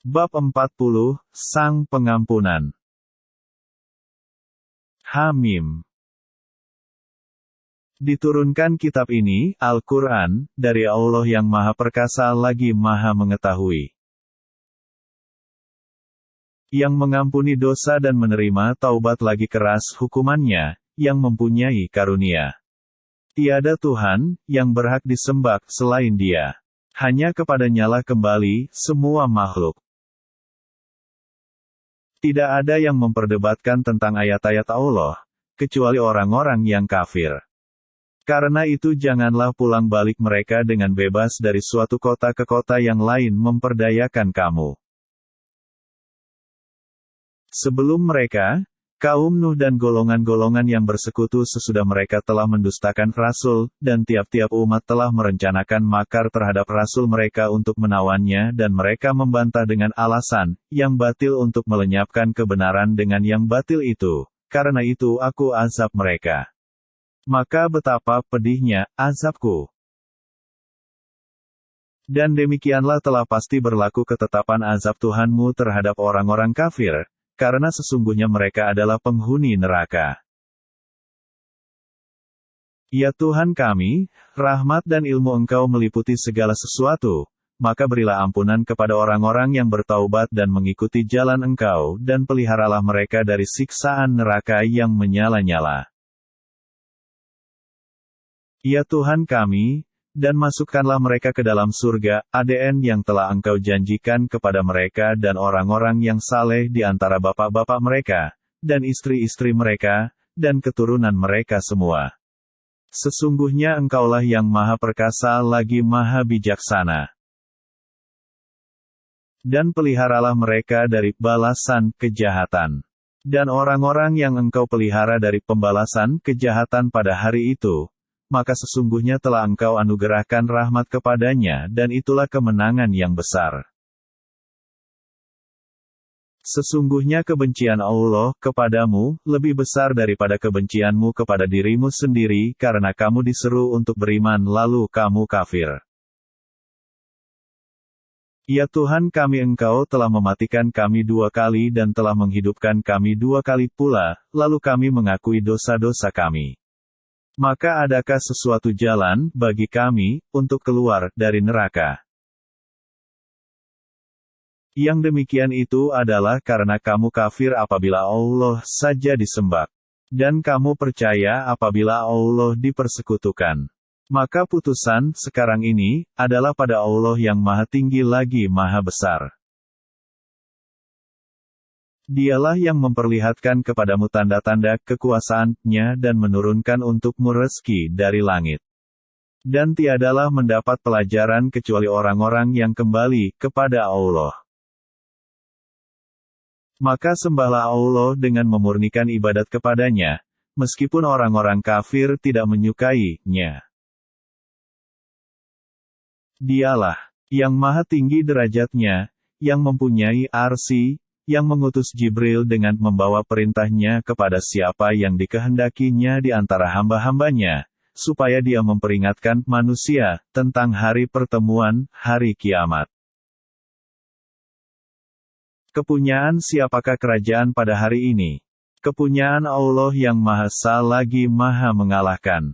Bab 40, Sang Pengampunan. Hamim. Diturunkan kitab ini, Al-Quran, dari Allah yang Maha Perkasa lagi Maha Mengetahui. Yang mengampuni dosa dan menerima taubat lagi keras hukumannya, yang mempunyai karunia. Tiada Tuhan, yang berhak disembah selain Dia. Hanya kepadanya-lah kembali, semua makhluk. Tidak ada yang memperdebatkan tentang ayat-ayat Allah, kecuali orang-orang yang kafir. Karena itu janganlah pulang balik mereka dengan bebas dari suatu kota ke kota yang lain memperdayakan kamu. Sebelum mereka, kaum Nuh dan golongan-golongan yang bersekutu sesudah mereka telah mendustakan Rasul, dan tiap-tiap umat telah merencanakan makar terhadap Rasul mereka untuk menawannya dan mereka membantah dengan alasan, yang batil untuk melenyapkan kebenaran dengan yang batil itu, karena itu aku azab mereka. Maka betapa pedihnya, azabku. Dan demikianlah telah pasti berlaku ketetapan azab Tuhanmu terhadap orang-orang kafir, karena sesungguhnya mereka adalah penghuni neraka. Ya Tuhan kami, rahmat dan ilmu Engkau meliputi segala sesuatu, maka berilah ampunan kepada orang-orang yang bertaubat dan mengikuti jalan Engkau, dan peliharalah mereka dari siksaan neraka yang menyala-nyala. Ya Tuhan kami, dan masukkanlah mereka ke dalam surga, ADN yang telah Engkau janjikan kepada mereka dan orang-orang yang saleh di antara bapak-bapak mereka, dan istri-istri mereka, dan keturunan mereka semua. Sesungguhnya Engkaulah yang Maha Perkasa lagi Maha Bijaksana. Dan peliharalah mereka dari balasan kejahatan. Dan orang-orang yang Engkau pelihara dari pembalasan kejahatan pada hari itu, maka sesungguhnya telah Engkau anugerahkan rahmat kepadanya dan itulah kemenangan yang besar. Sesungguhnya kebencian Allah kepadamu lebih besar daripada kebencianmu kepada dirimu sendiri karena kamu diseru untuk beriman lalu kamu kafir. Ya Tuhan kami Engkau telah mematikan kami 2 kali dan telah menghidupkan kami 2 kali pula, lalu kami mengakui dosa-dosa kami. Maka adakah sesuatu jalan bagi kami untuk keluar dari neraka? Yang demikian itu adalah karena kamu kafir apabila Allah saja disembah, dan kamu percaya apabila Allah dipersekutukan. Maka putusan sekarang ini adalah pada Allah yang Maha Tinggi lagi Maha Besar. Dialah yang memperlihatkan kepadamu tanda-tanda kekuasaan-Nya dan menurunkan untukmu rezeki dari langit. Dan tiadalah mendapat pelajaran kecuali orang-orang yang kembali kepada Allah. Maka sembahlah Allah dengan memurnikan ibadat kepadanya, meskipun orang-orang kafir tidak menyukai-Nya. Dialah yang Maha Tinggi derajatnya, yang mempunyai arsy, yang mengutus Jibril dengan membawa perintahnya kepada siapa yang dikehendakinya di antara hamba-hambanya, supaya dia memperingatkan manusia tentang hari pertemuan, hari kiamat. Kepunyaan siapakah kerajaan pada hari ini? Kepunyaan Allah yang Maha Esa lagi Maha Mengalahkan.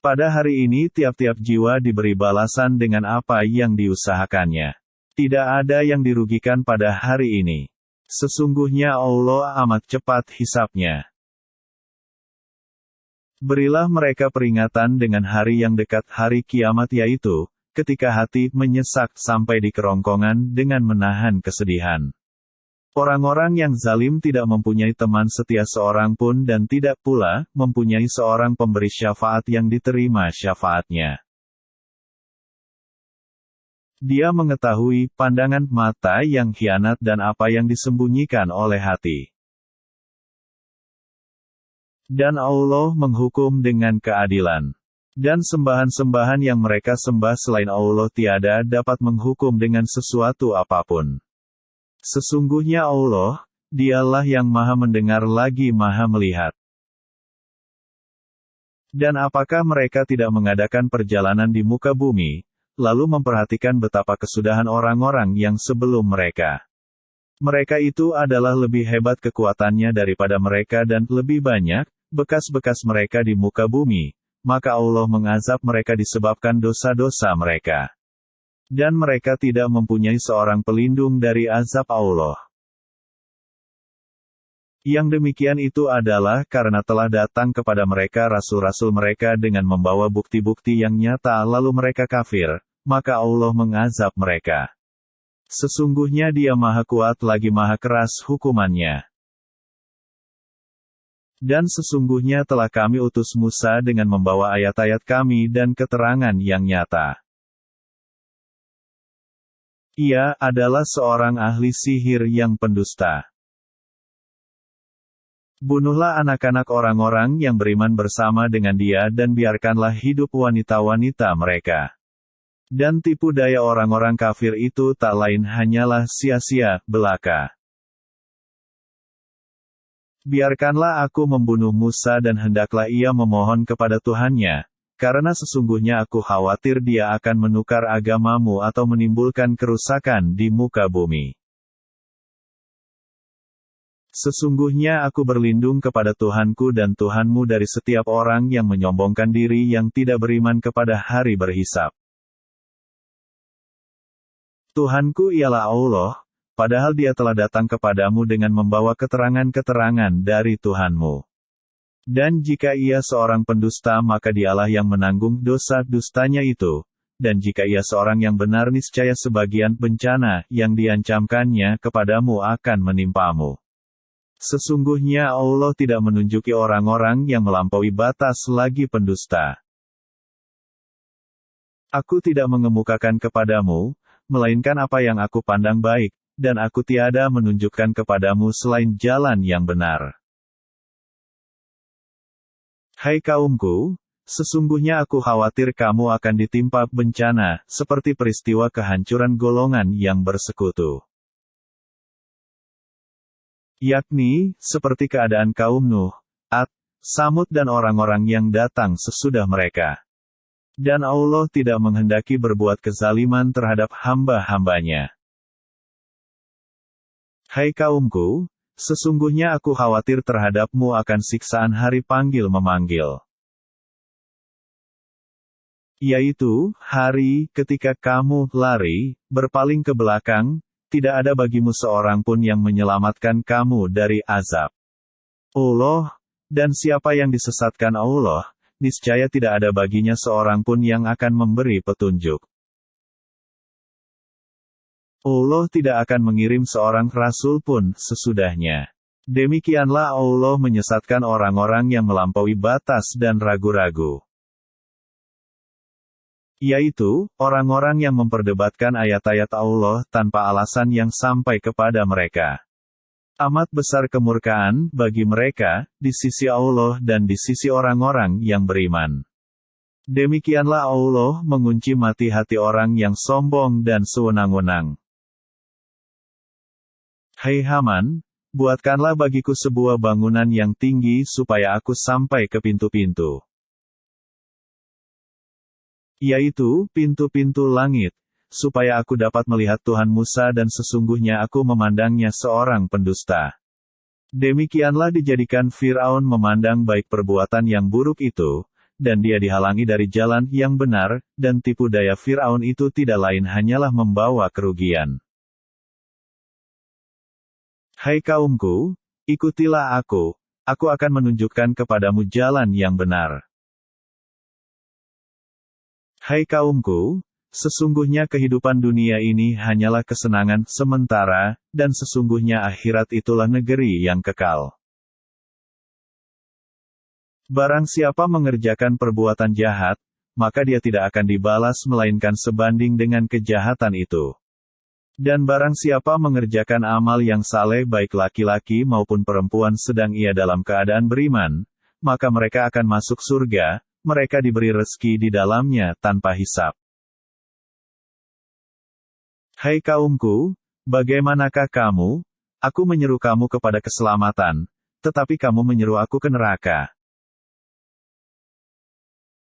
Pada hari ini tiap-tiap jiwa diberi balasan dengan apa yang diusahakannya. Tidak ada yang dirugikan pada hari ini. Sesungguhnya Allah amat cepat hisapnya. Berilah mereka peringatan dengan hari yang dekat hari kiamat yaitu, ketika hati menyesak sampai di kerongkongan dengan menahan kesedihan. Orang-orang yang zalim tidak mempunyai teman setia seorang pun dan tidak pula mempunyai seorang pemberi syafaat yang diterima syafaatnya. Dia mengetahui pandangan mata yang khianat dan apa yang disembunyikan oleh hati. Dan Allah menghukum dengan keadilan. Dan sembahan-sembahan yang mereka sembah selain Allah tiada dapat menghukum dengan sesuatu apapun. Sesungguhnya Allah, Dialah yang Maha Mendengar lagi Maha Melihat. Dan apakah mereka tidak mengadakan perjalanan di muka bumi, lalu memperhatikan betapa kesudahan orang-orang yang sebelum mereka. Mereka itu adalah lebih hebat kekuatannya daripada mereka dan lebih banyak bekas-bekas mereka di muka bumi, maka Allah mengazab mereka disebabkan dosa-dosa mereka. Dan mereka tidak mempunyai seorang pelindung dari azab Allah. Yang demikian itu adalah karena telah datang kepada mereka rasul-rasul mereka dengan membawa bukti-bukti yang nyata lalu mereka kafir, maka Allah mengazab mereka. Sesungguhnya Dia Maha Kuat lagi Maha Keras hukumannya. Dan sesungguhnya telah kami utus Musa dengan membawa ayat-ayat kami dan keterangan yang nyata. Ia adalah seorang ahli sihir yang pendusta. Bunuhlah anak-anak orang-orang yang beriman bersama dengan dia dan biarkanlah hidup wanita-wanita mereka. Dan tipu daya orang-orang kafir itu tak lain hanyalah sia-sia belaka. Biarkanlah aku membunuh Musa dan hendaklah ia memohon kepada Tuhannya, karena sesungguhnya aku khawatir dia akan menukar agamamu atau menimbulkan kerusakan di muka bumi. Sesungguhnya aku berlindung kepada Tuhanku dan Tuhanmu dari setiap orang yang menyombongkan diri yang tidak beriman kepada hari berhisab. Tuhanku ialah Allah, padahal Dia telah datang kepadamu dengan membawa keterangan-keterangan dari Tuhanmu. Dan jika ia seorang pendusta maka Dialah yang menanggung dosa dustanya itu, dan jika ia seorang yang benar niscaya sebagian bencana yang diancamkannya kepadamu akan menimpamu. Sesungguhnya Allah tidak menunjuki orang-orang yang melampaui batas lagi pendusta. Aku tidak mengemukakan kepadamu, melainkan apa yang aku pandang baik, dan aku tiada menunjukkan kepadamu selain jalan yang benar. Hai kaumku, sesungguhnya aku khawatir kamu akan ditimpa bencana, seperti peristiwa kehancuran golongan yang bersekutu. Yakni, seperti keadaan kaum Nuh, Ad, Samud dan orang-orang yang datang sesudah mereka. Dan Allah tidak menghendaki berbuat kezaliman terhadap hamba-hambanya. Hai kaumku, sesungguhnya aku khawatir terhadapmu akan siksaan hari panggil-memanggil. Yaitu, hari ketika kamu lari, berpaling ke belakang, tidak ada bagimu seorang pun yang menyelamatkan kamu dari azab Allah, dan siapa yang disesatkan Allah, niscaya tidak ada baginya seorang pun yang akan memberi petunjuk. Allah tidak akan mengirim seorang rasul pun sesudahnya. Demikianlah Allah menyesatkan orang-orang yang melampaui batas dan ragu-ragu. Yaitu, orang-orang yang memperdebatkan ayat-ayat Allah tanpa alasan yang sampai kepada mereka. Amat besar kemurkaan bagi mereka, di sisi Allah dan di sisi orang-orang yang beriman. Demikianlah Allah mengunci mati hati orang yang sombong dan sewenang-wenang. Hai Haman, buatkanlah bagiku sebuah bangunan yang tinggi supaya aku sampai ke pintu-pintu. Yaitu, pintu-pintu langit, supaya aku dapat melihat Tuhan Musa dan sesungguhnya aku memandangnya seorang pendusta. Demikianlah dijadikan Fir'aun memandang baik perbuatan yang buruk itu, dan dia dihalangi dari jalan yang benar, dan tipu daya Fir'aun itu tidak lain hanyalah membawa kerugian. Hai kaumku, ikutilah aku akan menunjukkan kepadamu jalan yang benar. Hai kaumku, sesungguhnya kehidupan dunia ini hanyalah kesenangan sementara, dan sesungguhnya akhirat itulah negeri yang kekal. Barang siapa mengerjakan perbuatan jahat, maka dia tidak akan dibalas melainkan sebanding dengan kejahatan itu. Dan barang siapa mengerjakan amal yang saleh baik laki-laki maupun perempuan sedang ia dalam keadaan beriman, maka mereka akan masuk surga, mereka diberi rezeki di dalamnya tanpa hisab. Hai kaumku, bagaimanakah kamu? Aku menyeru kamu kepada keselamatan, tetapi kamu menyeru aku ke neraka.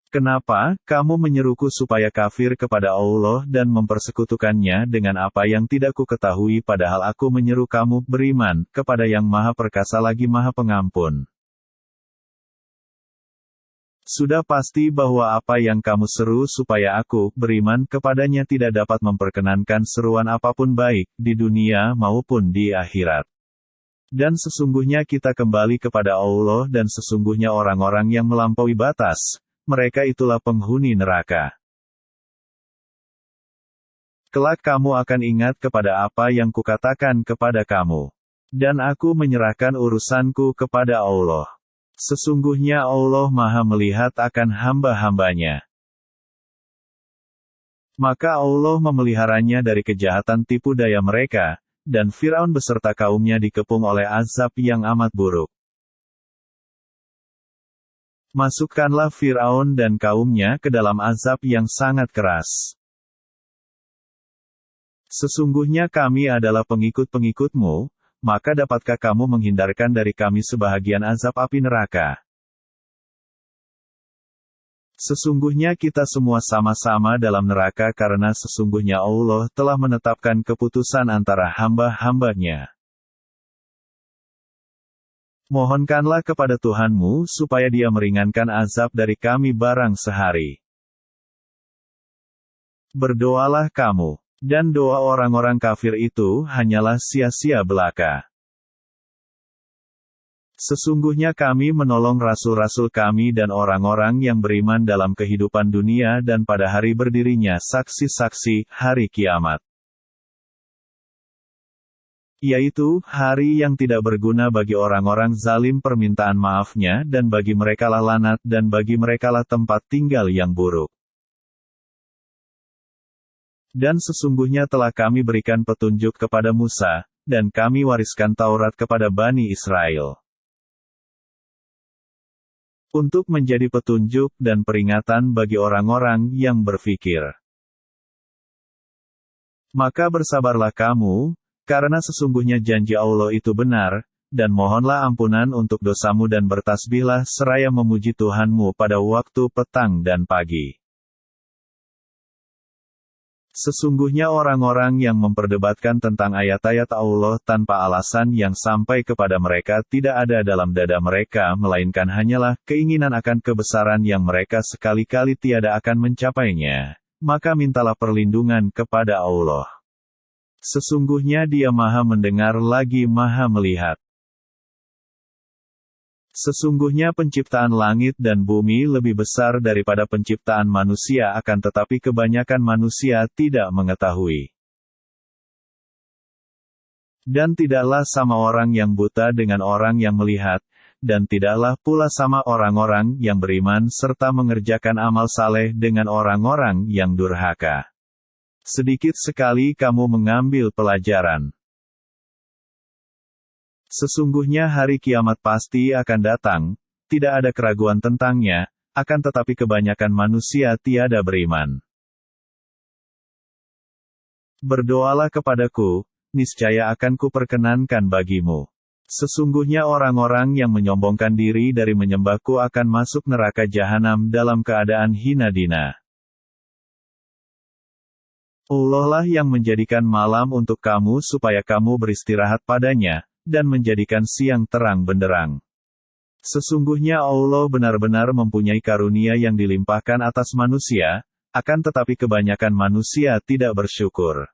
Kenapa kamu menyeruku supaya kafir kepada Allah dan mempersekutukannya dengan apa yang tidak ku ketahui, padahal aku menyeru kamu beriman kepada yang Maha Perkasa lagi Maha Pengampun. Sudah pasti bahwa apa yang kamu seru supaya aku beriman kepadanya tidak dapat memperkenankan seruan apapun baik di dunia maupun di akhirat. Dan sesungguhnya kita kembali kepada Allah, dan sesungguhnya orang-orang yang melampaui batas, mereka itulah penghuni neraka. Kelak kamu akan ingat kepada apa yang kukatakan kepada kamu. Dan aku menyerahkan urusanku kepada Allah. Sesungguhnya Allah Maha melihat akan hamba-hambanya. Maka Allah memeliharanya dari kejahatan tipu daya mereka, dan Firaun beserta kaumnya dikepung oleh azab yang amat buruk. Masukkanlah Firaun dan kaumnya ke dalam azab yang sangat keras. Sesungguhnya kami adalah pengikut-pengikutmu, maka dapatkah kamu menghindarkan dari kami sebahagian azab api neraka? Sesungguhnya kita semua sama-sama dalam neraka karena sesungguhnya Allah telah menetapkan keputusan antara hamba-hambanya. Mohonkanlah kepada Tuhanmu supaya Dia meringankan azab dari kami barang sehari. Berdoalah kamu, dan doa orang-orang kafir itu hanyalah sia-sia belaka. Sesungguhnya kami menolong rasul-rasul kami dan orang-orang yang beriman dalam kehidupan dunia dan pada hari berdirinya saksi-saksi, hari kiamat. Yaitu, hari yang tidak berguna bagi orang-orang zalim permintaan maafnya, dan bagi merekalah lanat, dan bagi merekalah tempat tinggal yang buruk. Dan sesungguhnya telah kami berikan petunjuk kepada Musa, dan kami wariskan Taurat kepada Bani Israel. Untuk menjadi petunjuk dan peringatan bagi orang-orang yang berfikir. Maka bersabarlah kamu, karena sesungguhnya janji Allah itu benar, dan mohonlah ampunan untuk dosamu dan bertasbihlah seraya memuji Tuhanmu pada waktu petang dan pagi. Sesungguhnya orang-orang yang memperdebatkan tentang ayat-ayat Allah tanpa alasan yang sampai kepada mereka tidak ada dalam dada mereka melainkan hanyalah keinginan akan kebesaran yang mereka sekali-kali tiada akan mencapainya, maka mintalah perlindungan kepada Allah. Sesungguhnya Dia Maha mendengar lagi Maha melihat. Sesungguhnya penciptaan langit dan bumi lebih besar daripada penciptaan manusia, akan tetapi kebanyakan manusia tidak mengetahui. Dan tidaklah sama orang yang buta dengan orang yang melihat, dan tidaklah pula sama orang-orang yang beriman serta mengerjakan amal saleh dengan orang-orang yang durhaka. Sedikit sekali kamu mengambil pelajaran. Sesungguhnya hari kiamat pasti akan datang, tidak ada keraguan tentangnya, akan tetapi kebanyakan manusia tiada beriman. Berdoalah kepadaku, niscaya akan kuperkenankan bagimu. Sesungguhnya orang-orang yang menyombongkan diri dari menyembahku akan masuk neraka jahanam dalam keadaan hina dina. Allah lah yang menjadikan malam untuk kamu supaya kamu beristirahat padanya, dan menjadikan siang terang benderang. Sesungguhnya Allah benar-benar mempunyai karunia yang dilimpahkan atas manusia, akan tetapi kebanyakan manusia tidak bersyukur.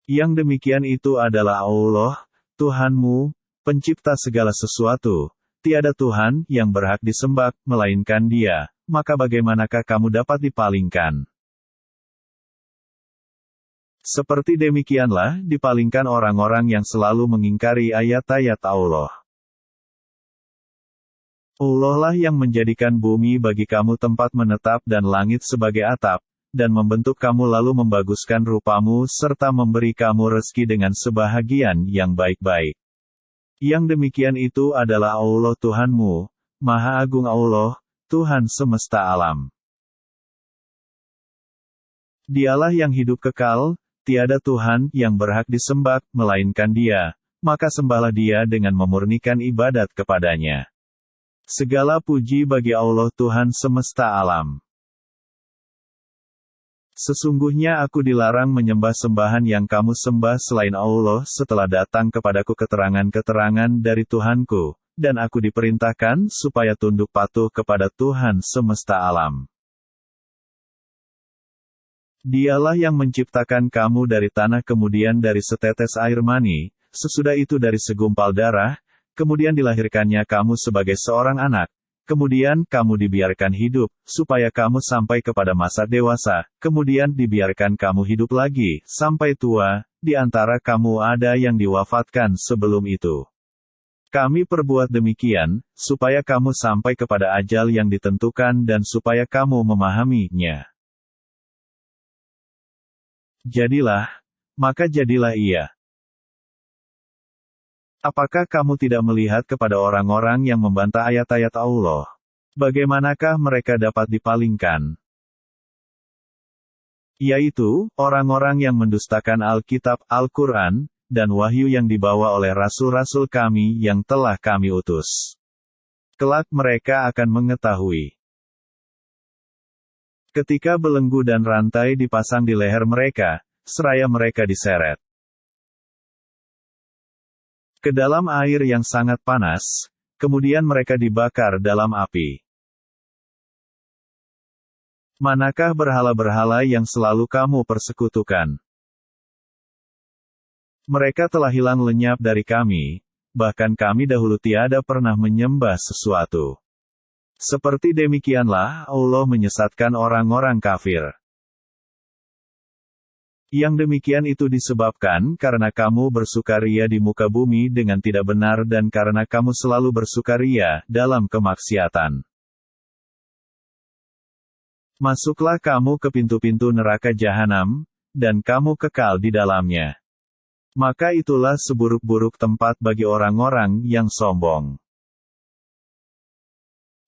Yang demikian itu adalah Allah, Tuhanmu, pencipta segala sesuatu. Tiada Tuhan yang berhak disembah, melainkan Dia, maka bagaimanakah kamu dapat dipalingkan? Seperti demikianlah dipalingkan orang-orang yang selalu mengingkari ayat-ayat Allah. Allah lah yang menjadikan bumi bagi kamu tempat menetap dan langit sebagai atap, dan membentuk kamu lalu membaguskan rupamu serta memberi kamu rezeki dengan sebahagian yang baik-baik. Yang demikian itu adalah Allah Tuhanmu, Maha Agung Allah, Tuhan semesta alam. Dialah yang hidup kekal, tiada Tuhan yang berhak disembah, melainkan Dia, maka sembahlah Dia dengan memurnikan ibadat kepadanya. Segala puji bagi Allah Tuhan semesta alam. Sesungguhnya aku dilarang menyembah sembahan yang kamu sembah selain Allah setelah datang kepadaku keterangan-keterangan dari Tuhanku, dan aku diperintahkan supaya tunduk patuh kepada Tuhan semesta alam. Dialah yang menciptakan kamu dari tanah kemudian dari setetes air mani, sesudah itu dari segumpal darah, kemudian dilahirkannya kamu sebagai seorang anak. Kemudian kamu dibiarkan hidup, supaya kamu sampai kepada masa dewasa, kemudian dibiarkan kamu hidup lagi, sampai tua, di antara kamu ada yang diwafatkan sebelum itu. Kami perbuat demikian, supaya kamu sampai kepada ajal yang ditentukan dan supaya kamu memahaminya. Jadilah, maka jadilah ia. Apakah kamu tidak melihat kepada orang-orang yang membantah ayat-ayat Allah? Bagaimanakah mereka dapat dipalingkan? Yaitu, orang-orang yang mendustakan Alkitab, Al-Quran, dan wahyu yang dibawa oleh rasul-rasul kami yang telah kami utus. Kelak mereka akan mengetahui. Ketika belenggu dan rantai dipasang di leher mereka, seraya mereka diseret ke dalam air yang sangat panas, kemudian mereka dibakar dalam api. Manakah berhala-berhala yang selalu kamu persekutukan? Mereka telah hilang lenyap dari kami, bahkan kami dahulu tiada pernah menyembah sesuatu. Seperti demikianlah Allah menyesatkan orang-orang kafir. Yang demikian itu disebabkan karena kamu bersukaria di muka bumi dengan tidak benar dan karena kamu selalu bersukaria dalam kemaksiatan. Masuklah kamu ke pintu-pintu neraka jahanam, dan kamu kekal di dalamnya. Maka itulah seburuk-buruk tempat bagi orang-orang yang sombong.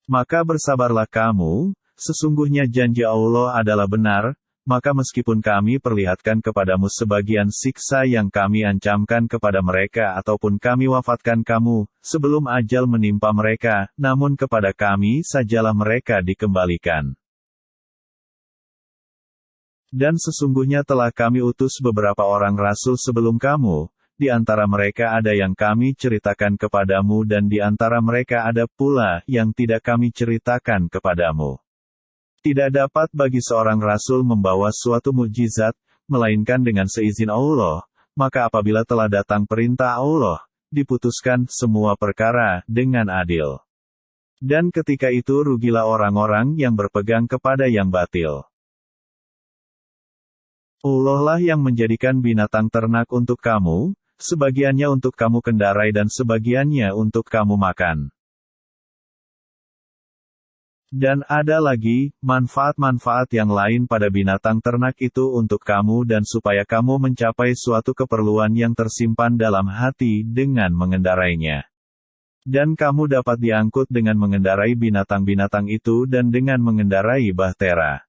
Maka bersabarlah kamu, sesungguhnya janji Allah adalah benar. Maka meskipun kami perlihatkan kepadamu sebagian siksa yang kami ancamkan kepada mereka ataupun kami wafatkan kamu, sebelum ajal menimpa mereka, namun kepada kami sajalah mereka dikembalikan. Dan sesungguhnya telah kami utus beberapa orang rasul sebelum kamu, di antara mereka ada yang kami ceritakan kepadamu dan di antara mereka ada pula yang tidak kami ceritakan kepadamu. Tidak dapat bagi seorang rasul membawa suatu mukjizat, melainkan dengan seizin Allah, maka apabila telah datang perintah Allah, diputuskan semua perkara dengan adil. Dan ketika itu rugilah orang-orang yang berpegang kepada yang batil. Allah lah yang menjadikan binatang ternak untuk kamu, sebagiannya untuk kamu kendarai dan sebagiannya untuk kamu makan. Dan ada lagi, manfaat-manfaat yang lain pada binatang ternak itu untuk kamu dan supaya kamu mencapai suatu keperluan yang tersimpan dalam hati dengan mengendarainya. Dan kamu dapat diangkut dengan mengendarai binatang-binatang itu dan dengan mengendarai bahtera.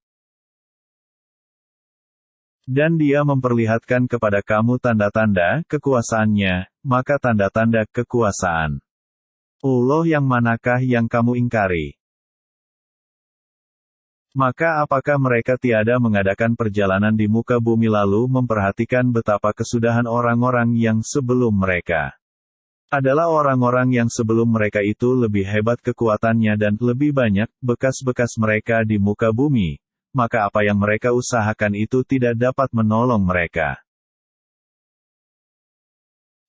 Dan dia memperlihatkan kepada kamu tanda-tanda kekuasaannya, maka tanda-tanda kekuasaan Allah yang manakah yang kamu ingkari? Maka apakah mereka tiada mengadakan perjalanan di muka bumi lalu memperhatikan betapa kesudahan orang-orang yang sebelum mereka? Adalah orang-orang yang sebelum mereka itu lebih hebat kekuatannya dan lebih banyak bekas-bekas mereka di muka bumi, maka apa yang mereka usahakan itu tidak dapat menolong mereka.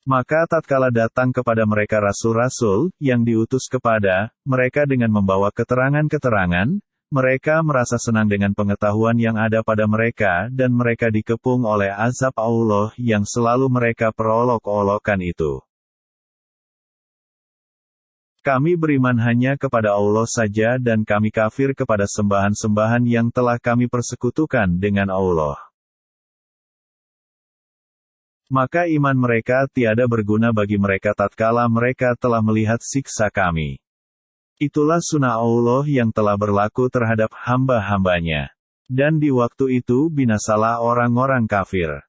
Maka tatkala datang kepada mereka rasul-rasul yang diutus kepada mereka dengan membawa keterangan-keterangan, mereka merasa senang dengan pengetahuan yang ada pada mereka dan mereka dikepung oleh azab Allah yang selalu mereka perolok-olokkan itu. Kami beriman hanya kepada Allah saja dan kami kafir kepada sembahan-sembahan yang telah kami persekutukan dengan Allah. Maka iman mereka tiada berguna bagi mereka tatkala mereka telah melihat siksa kami. Itulah sunnah Allah yang telah berlaku terhadap hamba-hambanya. Dan di waktu itu binasalah orang-orang kafir.